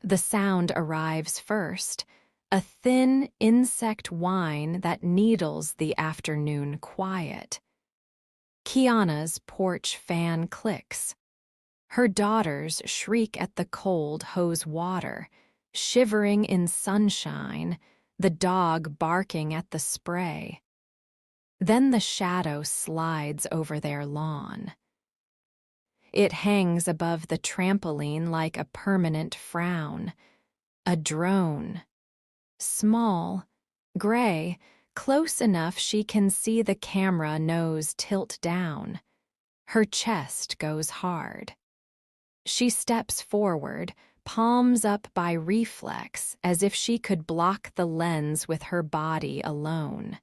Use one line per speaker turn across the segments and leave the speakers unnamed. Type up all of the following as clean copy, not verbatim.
The sound arrives first, a thin insect whine that needles the afternoon quiet. Kiana's porch fan clicks. Her daughters shriek at the cold hose water, shivering in sunshine, the dog barking at the spray. Then the shadow slides over their lawn. It hangs above the trampoline like a permanent frown. A drone. Small, gray, close enough she can see the camera nose tilt down. Her chest goes hard. She steps forward, palms up by reflex, as if she could block the lens with her body alone.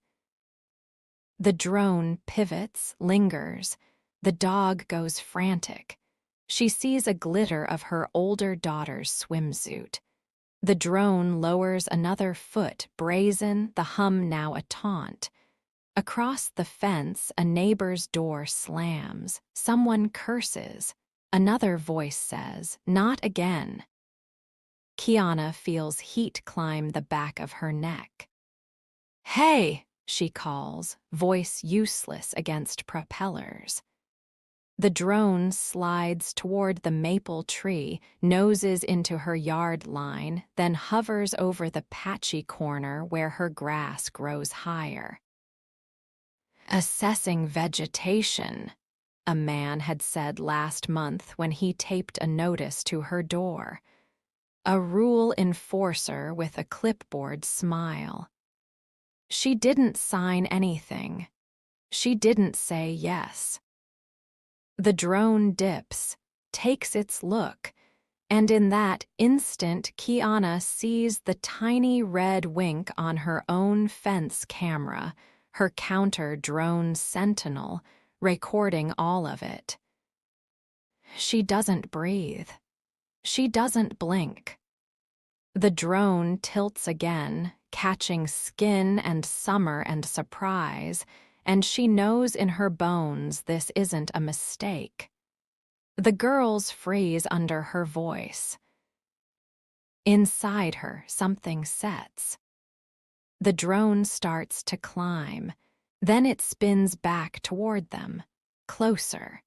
The drone pivots, lingers. The dog goes frantic. She sees a glitter of her older daughter's swimsuit. The drone lowers another foot, brazen, the hum now a taunt. Across the fence, a neighbor's door slams. Someone curses. Another voice says, "Not again." Kiana feels heat climb the back of her neck. "Hey!" she calls, voice useless against propellers. The drone slides toward the maple tree, noses into her yard line, then hovers over the patchy corner where her grass grows higher. "Assessing vegetation," a man had said last month when he taped a notice to her door. A rule enforcer with a clipboard smile. She didn't sign anything. She didn't say yes. The drone dips, takes its look, and in that instant Kiana sees the tiny red wink on her own fence camera, her counter-drone sentinel, recording all of it. She doesn't breathe. She doesn't blink. The drone tilts again, catching skin and summer and surprise, and she knows in her bones this isn't a mistake. The girls freeze under her voice. Inside her, something sets. The drone starts to climb. Then it spins back toward them, closer.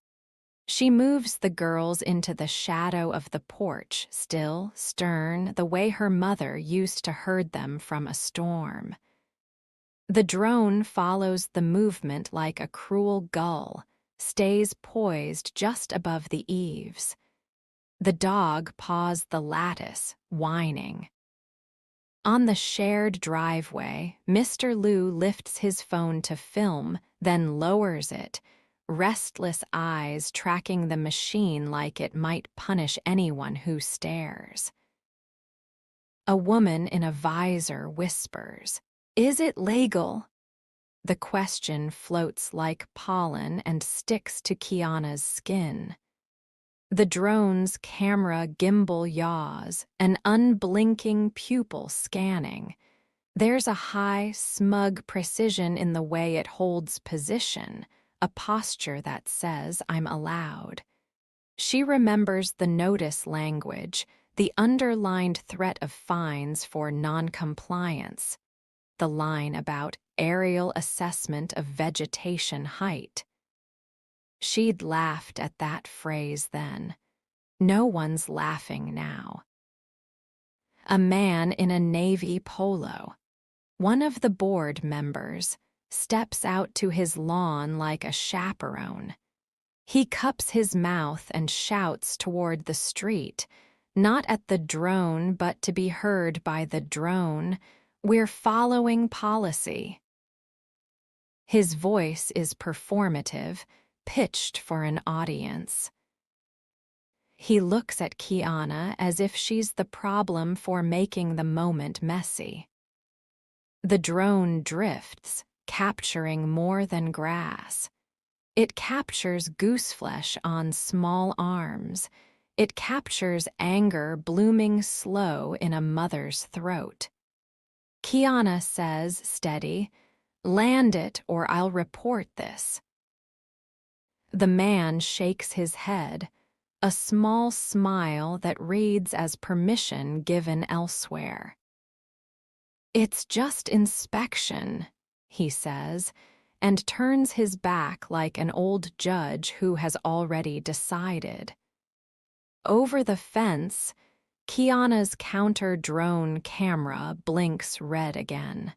She moves the girls into the shadow of the porch, still, stern, the way her mother used to herd them from a storm. The drone follows the movement like a cruel gull, stays poised just above the eaves. The dog paws the lattice, whining. On the shared driveway, Mr. Liu lifts his phone to film, then lowers it, restless eyes tracking the machine like it might punish anyone who stares. A woman in a visor whispers, "Is it legal?" The question floats like pollen and sticks to Kiana's skin. The drone's camera gimbal yaws, an unblinking pupil scanning. There's a high, smug precision in the way it holds position, a posture that says, "I'm allowed." She remembers the notice language, the underlined threat of fines for non-compliance, the line about aerial assessment of vegetation height. She'd laughed at that phrase then. No one's laughing now. A man in a navy polo, one of the board members, steps out to his lawn like a chaperone. He cups his mouth and shouts toward the street, not at the drone but to be heard by the drone, "We're following policy." His voice is performative, pitched for an audience. He looks at Kiana as if she's the problem for making the moment messy. The drone drifts, capturing more than grass. It captures gooseflesh on small arms. It captures anger blooming slow in a mother's throat. Kiana says, steady, "Land it or I'll report this." The man shakes his head, a small smile that reads as permission given elsewhere. "It's just inspection," he says, and turns his back like an old judge who has already decided. Over the fence, Kiana's counter-drone camera blinks red again.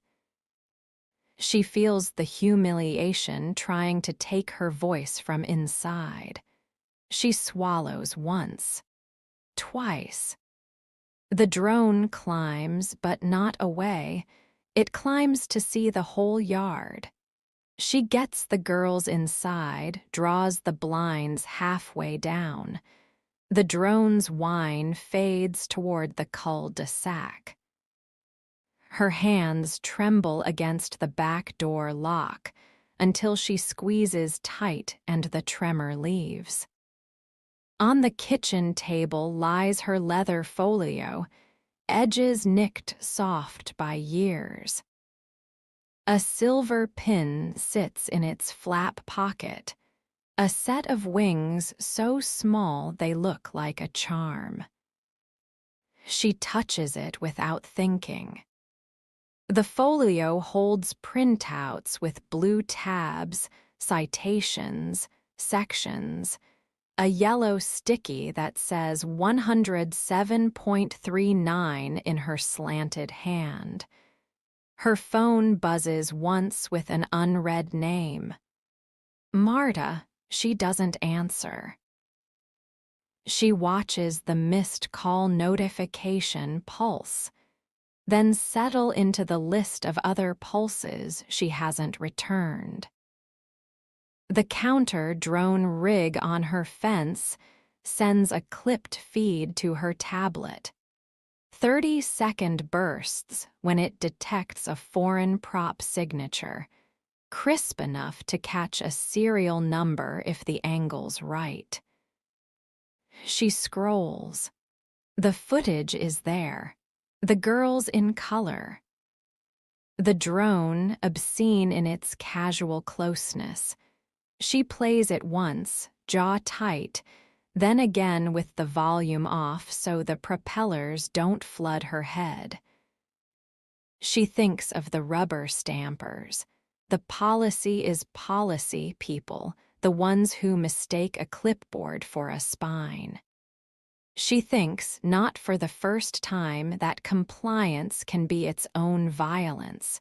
She feels the humiliation trying to take her voice from inside. She swallows once, twice. The drone climbs, but not away. It climbs to see the whole yard. She gets the girls inside, draws the blinds halfway down. The drone's whine fades toward the cul-de-sac. Her hands tremble against the back door lock until she squeezes tight and the tremor leaves. On the kitchen table lies her leather folio, edges nicked soft by years. A silver pin sits in its flap pocket, a set of wings so small they look like a charm. She touches it without thinking. The folio holds printouts with blue tabs, citations, sections, a yellow sticky that says 107.39 in her slanted hand. Her phone buzzes once with an unread name. Marta, she doesn't answer. She watches the missed call notification pulse, then settle into the list of other pulses she hasn't returned. The counter-drone rig on her fence sends a clipped feed to her tablet. 30-second bursts when it detects a foreign prop signature, crisp enough to catch a serial number if the angle's right. She scrolls. The footage is there. The girls in color. The drone, obscene in its casual closeness. She plays it once, jaw tight, then again with the volume off so the propellers don't flood her head. She thinks of the rubber stampers, the policy is policy people, the ones who mistake a clipboard for a spine. She thinks, not for the first time, that compliance can be its own violence.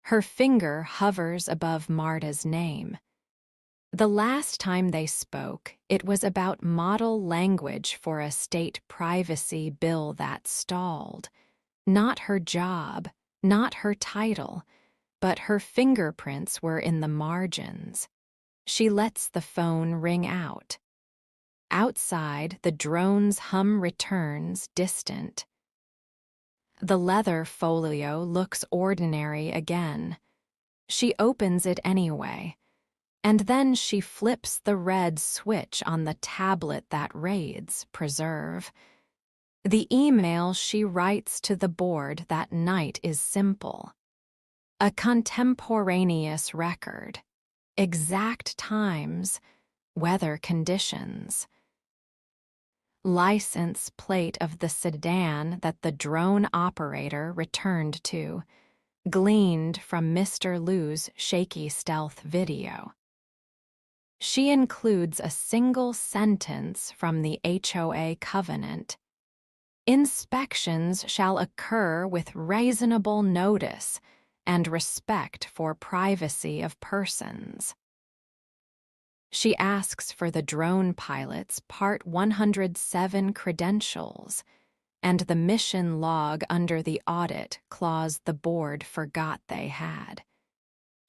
Her finger hovers above Marta's name. The last time they spoke, it was about model language for a state privacy bill that stalled. Not her job, not her title, but her fingerprints were in the margins. She lets the phone ring out. Outside, the drone's hum returns, distant. The leather folio looks ordinary again. She opens it anyway, and then she flips the red switch on the tablet that reads Preserve. The email she writes to the board that night is simple. A contemporaneous record. Exact times, weather conditions. License plate of the sedan that the drone operator returned to, gleaned from Mr. Liu's shaky stealth video. She includes a single sentence from the HOA covenant. Inspections shall occur with reasonable notice and respect for privacy of persons. She asks for the drone pilot's Part 107 credentials and the mission log under the audit clause the board forgot they had.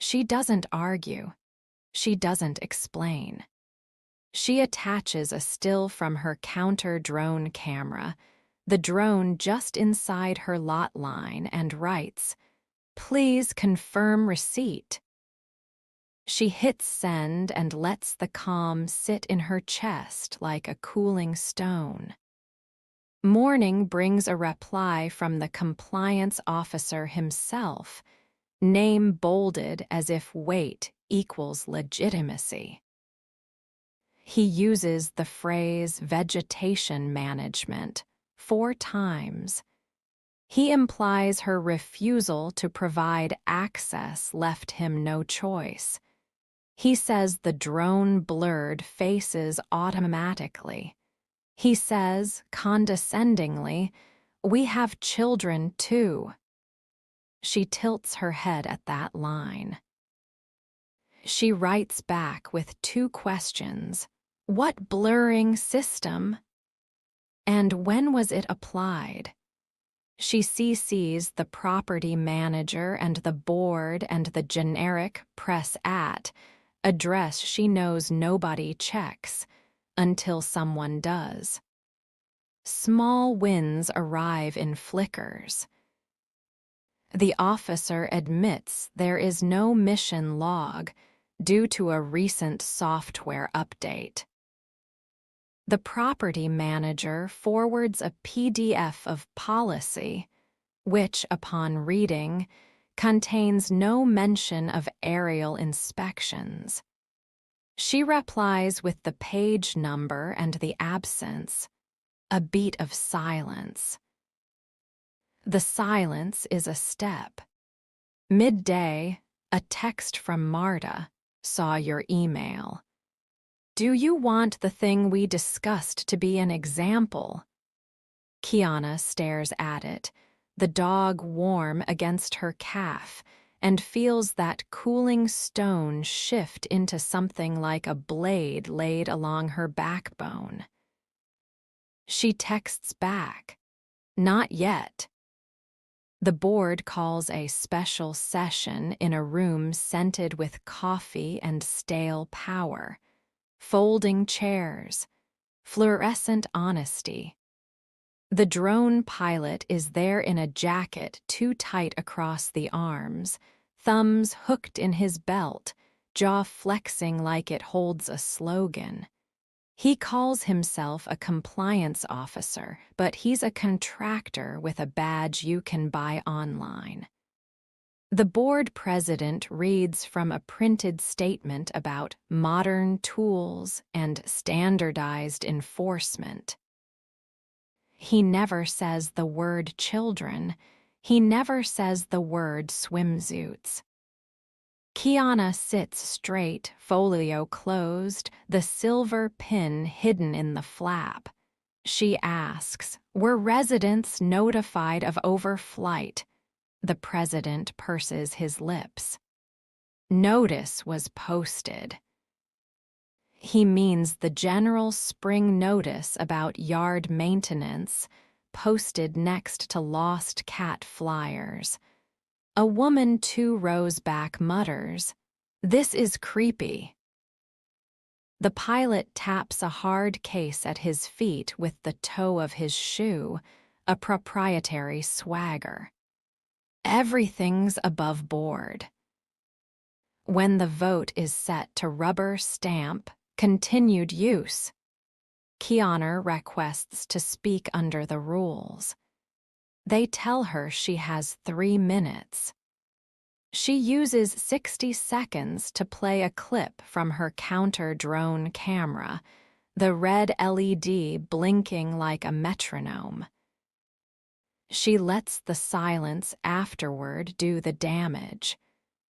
She doesn't argue. She doesn't explain. She attaches a still from her counter-drone camera, the drone just inside her lot line, and writes, "Please confirm receipt." She hits send and lets the calm sit in her chest like a cooling stone. Morning brings a reply from the compliance officer himself, name bolded as if weight equals legitimacy. He uses the phrase vegetation management 4 times. He implies her refusal to provide access left him no choice. He says the drone blurred faces automatically. He says, condescendingly, "We have children, too." She tilts her head at that line. She writes back with 2 questions. What blurring system? And when was it applied? She CCs the property manager and the board and the generic press at address she knows nobody checks until someone does. Small wins arrive in flickers. The officer admits there is no mission log due to a recent software update. The property manager forwards a PDF of policy, which, upon reading, contains no mention of aerial inspections. She replies with the page number and the absence, a beat of silence. The silence is a step. Midday, a text from Marta, "Saw your email. Do you want the thing we discussed to be an example?" Kiana stares at it, the dog warm against her calf, and feels that cooling stone shift into something like a blade laid along her backbone. She texts back, "Not yet." The board calls a special session in a room scented with coffee and stale power. Folding chairs, fluorescent honesty. The drone pilot is there in a jacket too tight across the arms, thumbs hooked in his belt, jaw flexing like it holds a slogan. He calls himself a compliance officer, but he's a contractor with a badge you can buy online. The board president reads from a printed statement about modern tools and standardized enforcement. He never says the word children. He never says the word swimsuits. Kiana sits straight, folio closed, the silver pin hidden in the flap. She asks, "Were residents notified of overflight?" The president purses his lips. Notice was posted. He means the general spring notice about yard maintenance, posted next to lost cat flyers. A woman 2 rows back mutters, "This is creepy." The pilot taps a hard case at his feet with the toe of his shoe, a proprietary swagger. Everything's above board. When the vote is set to rubber stamp continued use, Kiana requests to speak under the rules. They tell her she has 3 minutes. She uses 60 seconds to play a clip from her counter-drone camera, the red LED blinking like a metronome. She lets the silence afterward do the damage.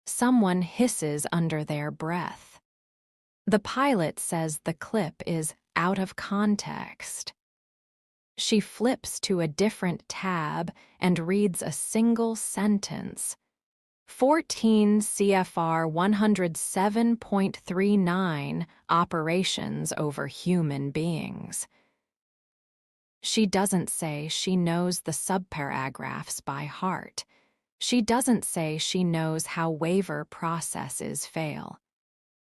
Someone hisses under their breath. The pilot says the clip is out of context. She flips to a different tab and reads a single sentence. 14 CFR 107.39 Operations over human beings. She doesn't say she knows the subparagraphs by heart. She doesn't say she knows how waiver processes fail.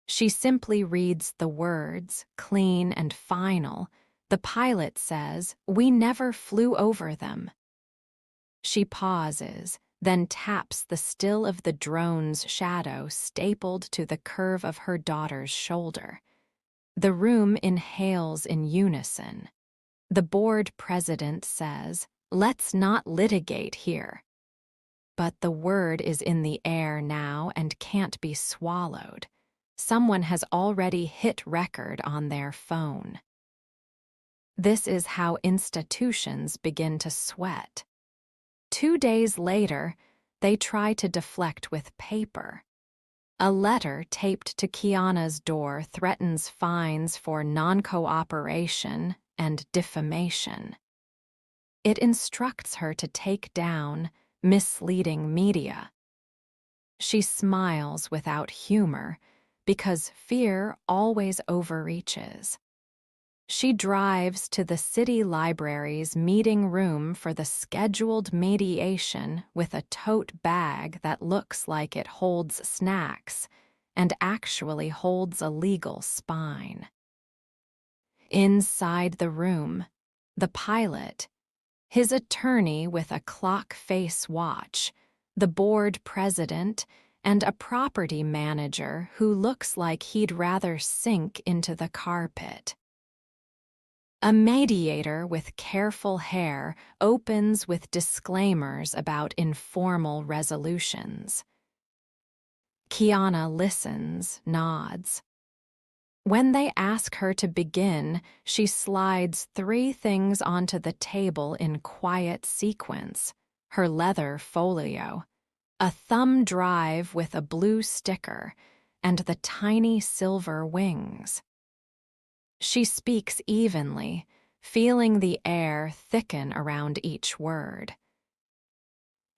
She simply reads the words, clean and final. The pilot says, "We never flew over them." She pauses, then taps the still of the drone's shadow stapled to the curve of her daughter's shoulder. The room inhales in unison. The board president says, "Let's not litigate here." But the word is in the air now and can't be swallowed. Someone has already hit record on their phone. This is how institutions begin to sweat. 2 days later, they try to deflect with paper. A letter taped to Kiana's door threatens fines for non-cooperation and defamation. It instructs her to take down misleading media. She smiles without humor because fear always overreaches. She drives to the city library's meeting room for the scheduled mediation with a tote bag that looks like it holds snacks and actually holds a legal spine. Inside the room, the pilot, his attorney with a clock face watch, the board president, and a property manager who looks like he'd rather sink into the carpet. A mediator with careful hair opens with disclaimers about informal resolutions. Kiana listens, nods. When they ask her to begin, she slides 3 things onto the table in quiet sequence: her leather folio, a thumb drive with a blue sticker, and the tiny silver wings. She speaks evenly, feeling the air thicken around each word.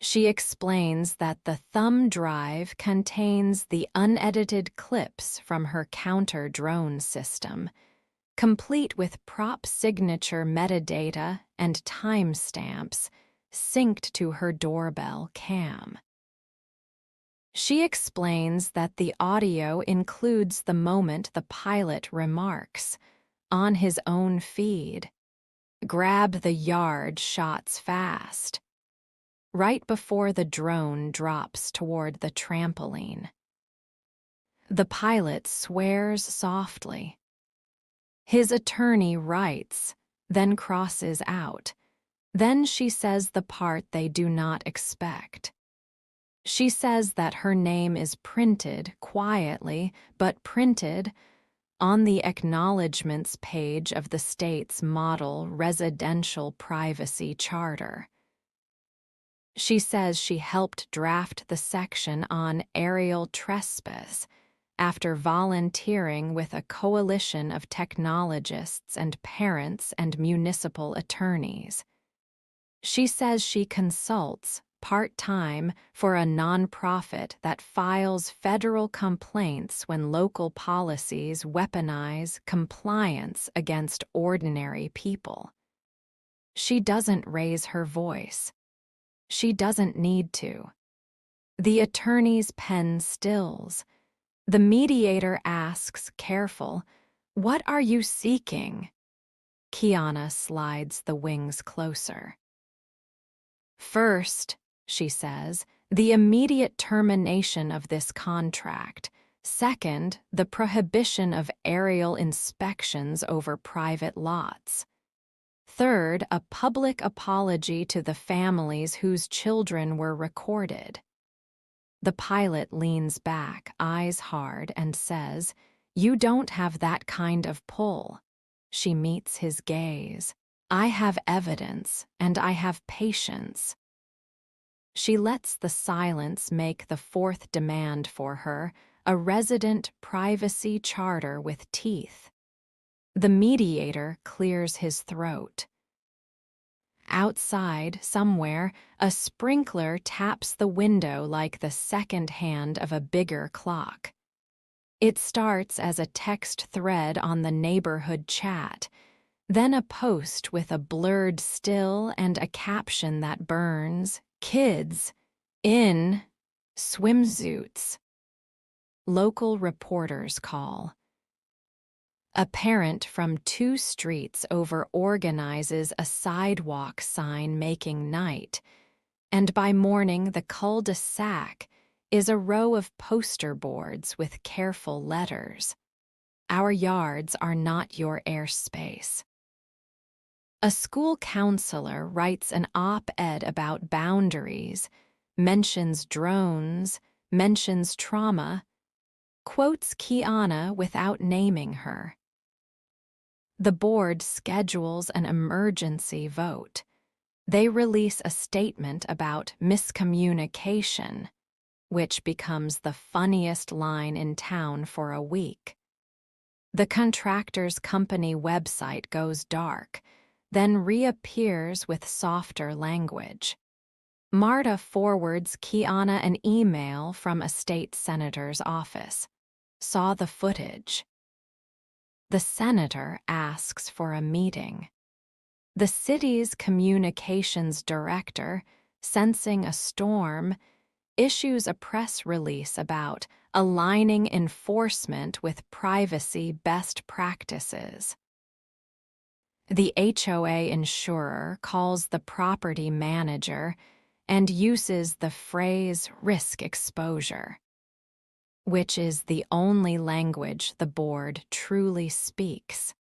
She explains that the thumb drive contains the unedited clips from her counter-drone system, complete with prop signature metadata and timestamps synced to her doorbell cam. She explains that the audio includes the moment the pilot remarks, on his own feed, "Grab the yard shots fast," right before the drone drops toward the trampoline. The pilot swears softly. His attorney writes, then crosses out. Then she says the part they do not expect. She says that her name is printed quietly, but printed on the acknowledgments page of the state's model residential privacy charter. She says she helped draft the section on aerial trespass after volunteering with a coalition of technologists and parents and municipal attorneys. She says she consults part-time for a nonprofit that files federal complaints when local policies weaponize compliance against ordinary people. She doesn't raise her voice. She doesn't need to. The attorney's pen stills. The mediator asks, careful, "What are you seeking?" Kiana slides the wings closer. "First," she says, "the immediate termination of this contract. Second, the prohibition of aerial inspections over private lots. Third, a public apology to the families whose children were recorded." The pilot leans back, eyes hard, and says, "You don't have that kind of pull." She meets his gaze. "I have evidence, and I have patience." She lets the silence make the 4th demand for her, a resident privacy charter with teeth. The mediator clears his throat. Outside, somewhere, a sprinkler taps the window like the second hand of a bigger clock. It starts as a text thread on the neighborhood chat, then a post with a blurred still and a caption that burns, "Kids in swimsuits." Local reporters call. A parent from 2 streets over organizes a sidewalk sign making night, and by morning the cul-de-sac is a row of poster boards with careful letters. "Our yards are not your airspace." A school counselor writes an op-ed about boundaries, mentions drones, mentions trauma, quotes Kiana without naming her. The board schedules an emergency vote. They release a statement about miscommunication, which becomes the funniest line in town for a week. The contractor's company website goes dark, then reappears with softer language. Marta forwards Kiana an email from a state senator's office. Saw the footage. The senator asks for a meeting. The city's communications director, sensing a storm, issues a press release about aligning enforcement with privacy best practices. The HOA insurer calls the property manager and uses the phrase risk exposure, which is the only language the board truly speaks.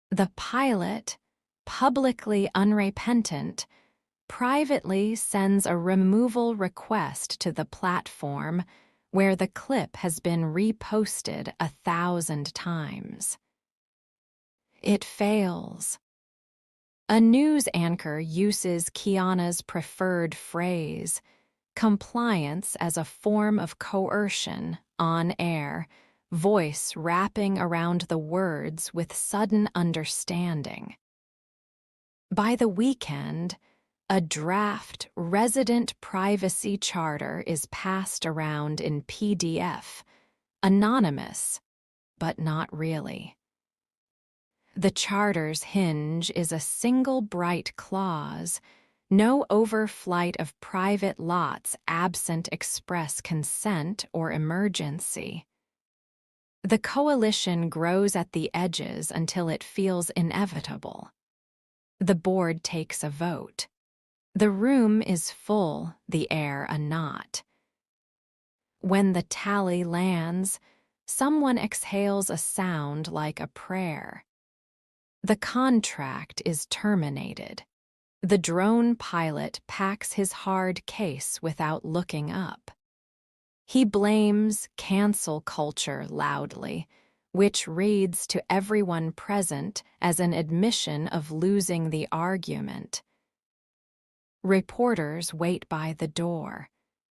The pilot, publicly unrepentant, privately sends a removal request to the platform where the clip has been reposted 1,000 times. It fails. A news anchor uses Kiana's preferred phrase, compliance as a form of coercion, on air, voice wrapping around the words with sudden understanding. By the weekend, a draft resident privacy charter is passed around in PDF, anonymous, but not really. The charter's hinge is a single bright clause: no overflight of private lots absent express consent or emergency. The coalition grows at the edges until it feels inevitable. The board takes a vote. The room is full, the air a knot. When the tally lands, someone exhales a sound like a prayer. The contract is terminated. The drone pilot packs his hard case without looking up. He blames cancel culture loudly, which reads to everyone present as an admission of losing the argument. Reporters wait by the door.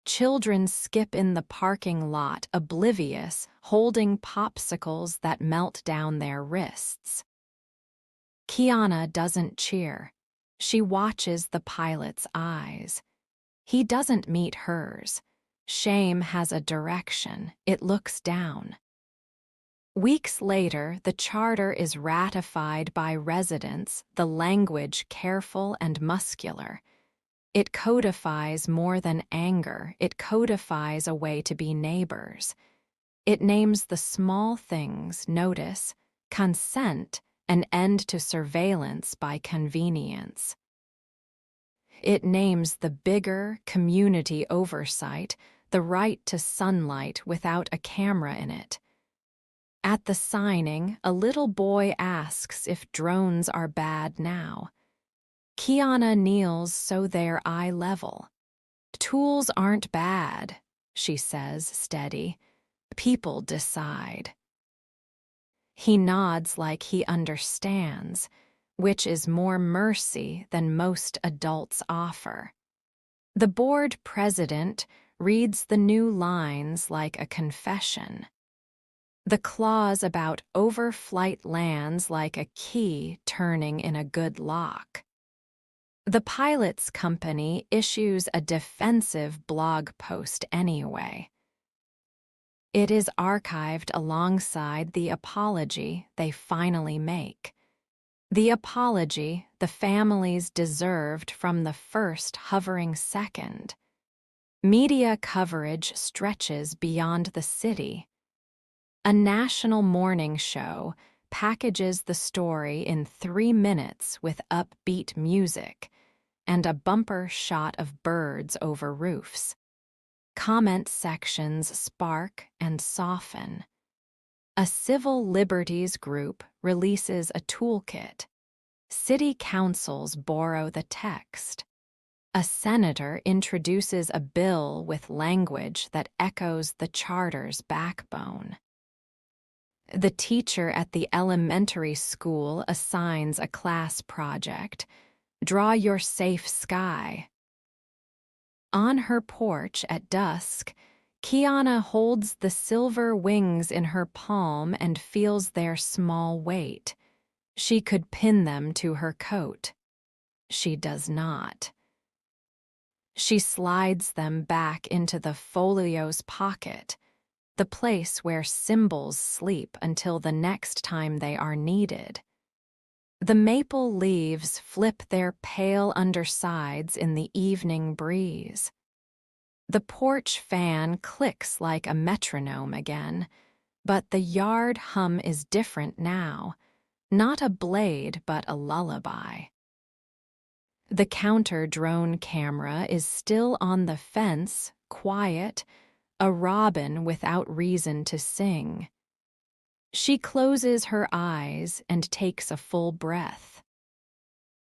Children skip in the parking lot, oblivious, holding popsicles that melt down their wrists. Kiana doesn't cheer. She watches the pilot's eyes. He doesn't meet hers. Shame has a direction. It looks down. Weeks later, the charter is ratified by residents, the language careful and muscular. It codifies more than anger. It codifies a way to be neighbors. It names the small things: notice, consent, an end to surveillance by convenience. It names the bigger community oversight, the right to sunlight without a camera in it. At the signing, a little boy asks if drones are bad now. Kiana kneels so they're eye level. Tools aren't bad, she says, steady. People decide. He nods like he understands, which is more mercy than most adults offer. The board president reads the new lines like a confession. The clause about overflight lands like a key turning in a good lock. The pilot's company issues a defensive blog post anyway. It is archived alongside the apology they finally make. The apology the families deserved from the first hovering second. Media coverage stretches beyond the city. A national morning show packages the story in 3 minutes with upbeat music and a bumper shot of birds over roofs. Comment sections spark and soften. A civil liberties group releases a toolkit. City councils borrow the text. A senator introduces a bill with language that echoes the charter's backbone. The teacher at the elementary school assigns a class project. Draw your safe sky. On her porch at dusk, Kiana holds the silver wings in her palm and feels their small weight. She could pin them to her coat. She does not. She slides them back into the folio's pocket, the place where symbols sleep until the next time they are needed. The maple leaves flip their pale undersides in the evening breeze. The porch fan clicks like a metronome again, but the yard hum is different now, not a blade but a lullaby. The counter-drone camera is still on the fence, quiet, a robin without reason to sing. She closes her eyes and takes a full breath.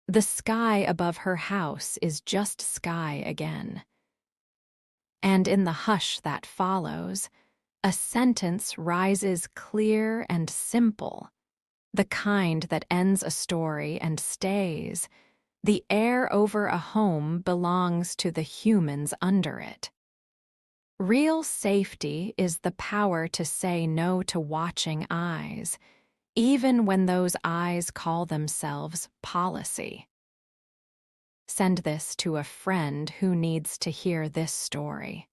The sky above her house is just sky again. And in the hush that follows, a sentence rises clear and simple, the kind that ends a story and stays. The air over a home belongs to the humans under it. Real safety is the power to say no to watching eyes, even when those eyes call themselves policy. Send this to a friend who needs to hear this story.